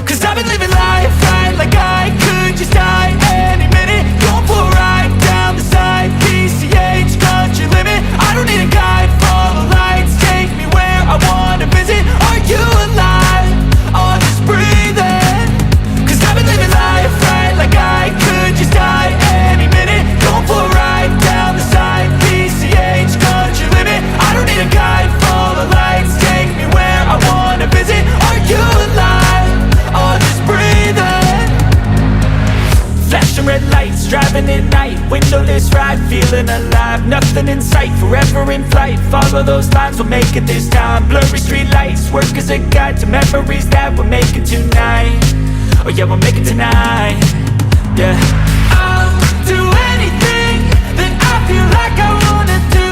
Cause I've been living life right like I could just die any minute. Going for a ride down the side, PCH, country limit. I don't need a guide, follow lights, take me where I wanna visit. Are you alive? Or just breathing? Cause I've been living life right like I could just die any minute. Going for a ride down the side, PCH, country limit. I don't need a guide, follow lights, take me where I wanna visit. Are you alive? Or just breathing? Flashing red lights, driving at night, windowless ride, feeling alive. Nothing in sight, forever in flight. Follow those lines, we'll make it this time. Blurry street lights, work as a guide to memories that we're making tonight. Oh yeah, we'll make it tonight. Yeah, I'll do anything that I feel like I wanna do.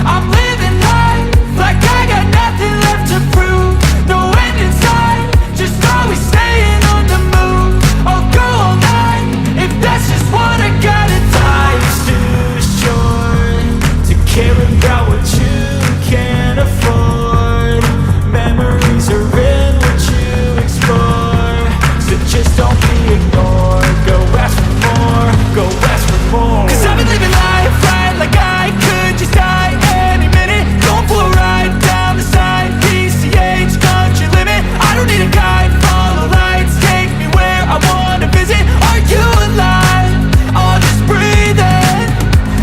I'm living life like I got nothing left to prove. No end in sight, just always staying on the move. I'll go all night if that's just what I gotta do. Life's too short to care about what you can't afford. Memories are in what you explore, so just don't be ignored. Go ask for more, go ask for more. Cause I've been living life right like I could just die any minute. Going for a ride down the side, PCH, country limit. I don't need a guide, follow lights, take me where I wanna visit. Are you alive? Or just breathing?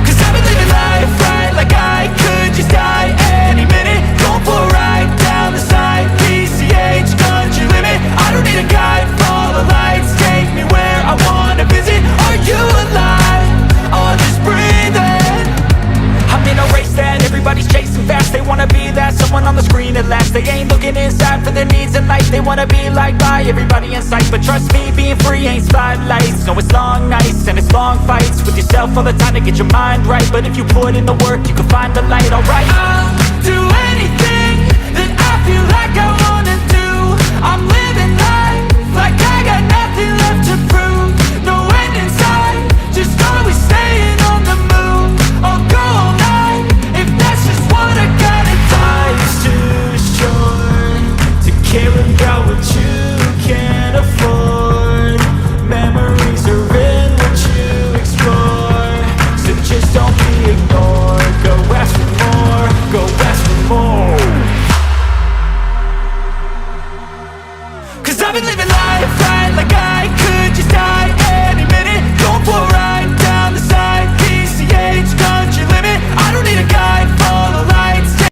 Cause I've been living life right like I could just die any minute. Going for a ride down the side, PCH, country limit. I don't need a guide, follow lights, take me where I wanna visit. Are you alive? Or just breathing? I'm in a race that everybody's chasing fast. They wanna be that someone on the screen at last. They ain't looking inside for their needs in life. They wanna be liked by everybody in sight. But trust me, being free ain't spotlights. No, it's long nights and it's long fights with yourself all the time to get your mind right. But if you put in the work, you can find the light, alright.